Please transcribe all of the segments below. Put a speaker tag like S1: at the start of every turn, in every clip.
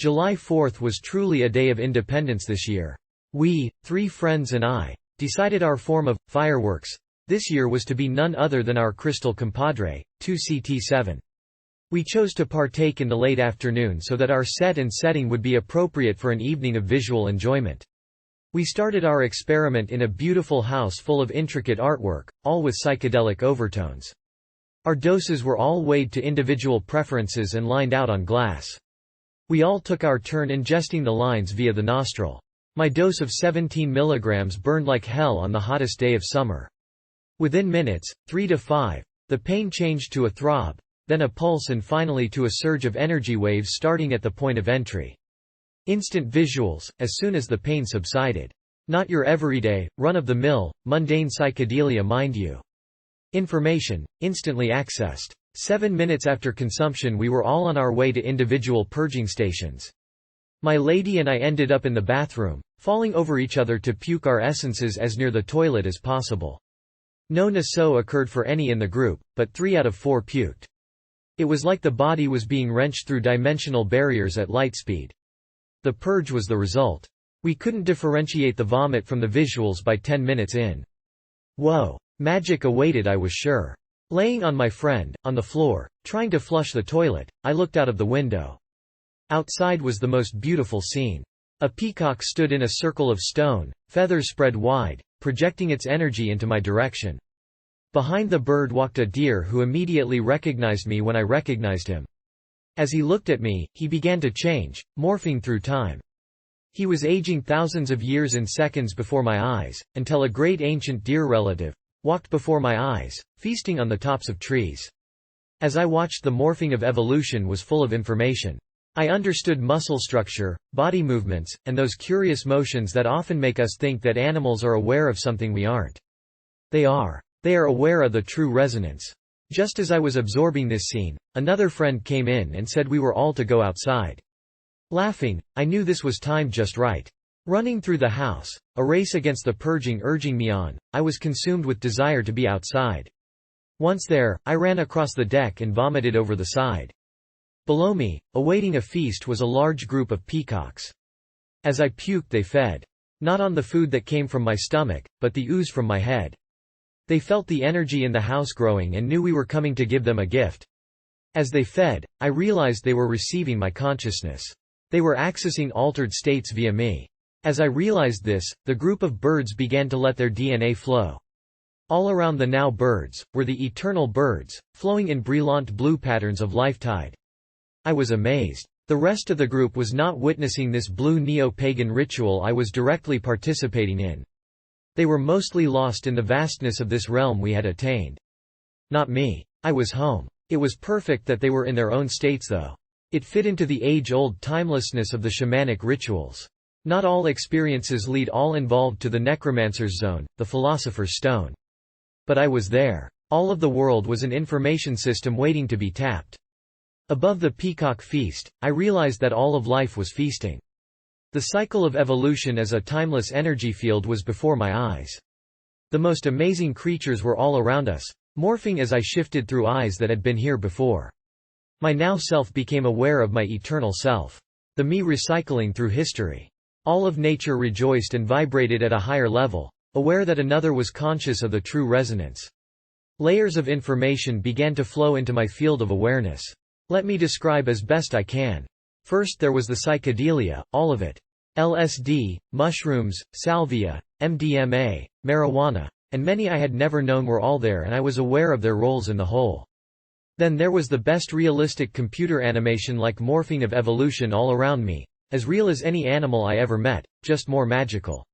S1: July 4th was truly a day of independence this year. We, 3 friends and I, decided our form of fireworks this year was to be none other than our crystal compadre, 2CT7. We chose to partake in the late afternoon so that our set and setting would be appropriate for an evening of visual enjoyment. We started our experiment in a beautiful house full of intricate artwork, all with psychedelic overtones. Our doses were all weighed to individual preferences and lined out on glass. We all took our turn ingesting the lines via the nostril. My dose of 17 milligrams burned like hell on the hottest day of summer. Within minutes, 3 to 5, the pain changed to a throb, then a pulse and finally to a surge of energy waves starting at the point of entry. Instant visuals, as soon as the pain subsided. Not your everyday, run-of-the-mill, mundane psychedelia mind you. Information, instantly accessed. 7 minutes after consumption we were all on our way to individual purging stations. My lady and I ended up in the bathroom, falling over each other to puke our essences as near the toilet as possible. No naso occurred for any in the group, but 3 out of 4 puked. It was like the body was being wrenched through dimensional barriers at light speed. The purge was the result. We couldn't differentiate the vomit from the visuals by 10 minutes in. Whoa. Magic awaited, I was sure. Laying on my friend, on the floor, trying to flush the toilet, I looked out of the window. Outside was the most beautiful scene. A peacock stood in a circle of stone, feathers spread wide, projecting its energy into my direction. Behind the bird walked a deer who immediately recognized me when I recognized him. As he looked at me, he began to change, morphing through time. He was aging thousands of years in seconds before my eyes, until a great ancient deer relative walked before my eyes, feasting on the tops of trees. As I watched, the morphing of evolution was full of information. I understood muscle structure, body movements, and those curious motions that often make us think that animals are aware of something we aren't. They are. They are aware of the true resonance. Just as I was absorbing this scene, another friend came in and said we were all to go outside. Laughing, I knew this was timed just right. Running through the house, a race against the purging urging me on, I was consumed with desire to be outside. Once there, I ran across the deck and vomited over the side. Below me, awaiting a feast, was a large group of peacocks. As I puked they fed. Not on the food that came from my stomach, but the ooze from my head. They felt the energy in the house growing and knew we were coming to give them a gift. As they fed, I realized they were receiving my consciousness. They were accessing altered states via me. As I realized this, the group of birds began to let their DNA flow. All around the now birds, were the eternal birds, flowing in brilliant blue patterns of lifetide. I was amazed. The rest of the group was not witnessing this blue neo-pagan ritual I was directly participating in. They were mostly lost in the vastness of this realm we had attained. Not me. I was home. It was perfect that they were in their own states though. It fit into the age-old timelessness of the shamanic rituals. Not all experiences lead all involved to the necromancer's zone, the philosopher's stone. But I was there. All of the world was an information system waiting to be tapped. Above the peacock feast, I realized that all of life was feasting. The cycle of evolution as a timeless energy field was before my eyes. The most amazing creatures were all around us, morphing as I shifted through eyes that had been here before. My now self became aware of my eternal self. The me recycling through history. All of nature rejoiced and vibrated at a higher level, aware that another was conscious of the true resonance. Layers of information began to flow into my field of awareness. Let me describe as best I can. First there was the psychedelia, all of it. LSD, mushrooms, salvia, MDMA, marijuana, and many I had never known were all there, and I was aware of their roles in the whole. Then there was the best realistic computer animation like morphing of evolution all around me. As real as any animal I ever met, just more magical.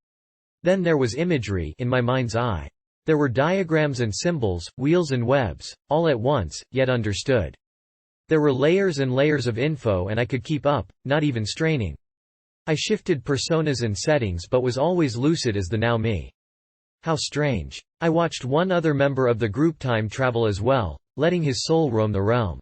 S1: Then there was imagery in my mind's eye. There were diagrams and symbols, wheels and webs, all at once, yet understood. There were layers and layers of info and I could keep up, not even straining. I shifted personas and settings but was always lucid as the now me. How strange. I watched one other member of the group time travel as well, letting his soul roam the realm.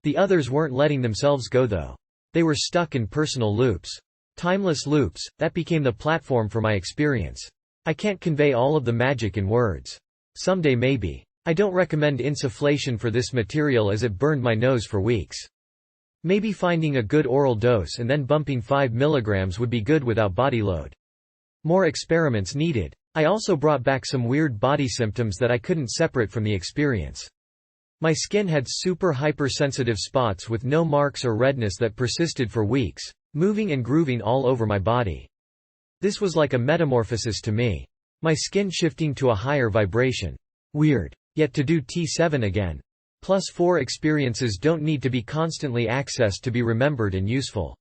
S1: The others weren't letting themselves go though. They were stuck in personal loops. Timeless loops, that became the platform for my experience. I can't convey all of the magic in words. Someday maybe. I don't recommend insufflation for this material as it burned my nose for weeks. Maybe finding a good oral dose and then bumping 5 mg would be good without body load. More experiments needed. I also brought back some weird body symptoms that I couldn't separate from the experience. My skin had super hypersensitive spots with no marks or redness that persisted for weeks, moving and grooving all over my body. This was like a metamorphosis to me. My skin shifting to a higher vibration. Weird. Yet to do T7 again. +4 experiences don't need to be constantly accessed to be remembered and useful.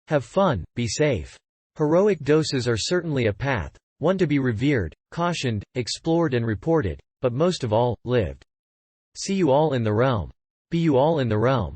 S1: Have fun, be safe. Heroic doses are certainly a path, one to be revered, cautioned, explored and reported, but most of all, lived. See you all in the realm. Be you all in the realm.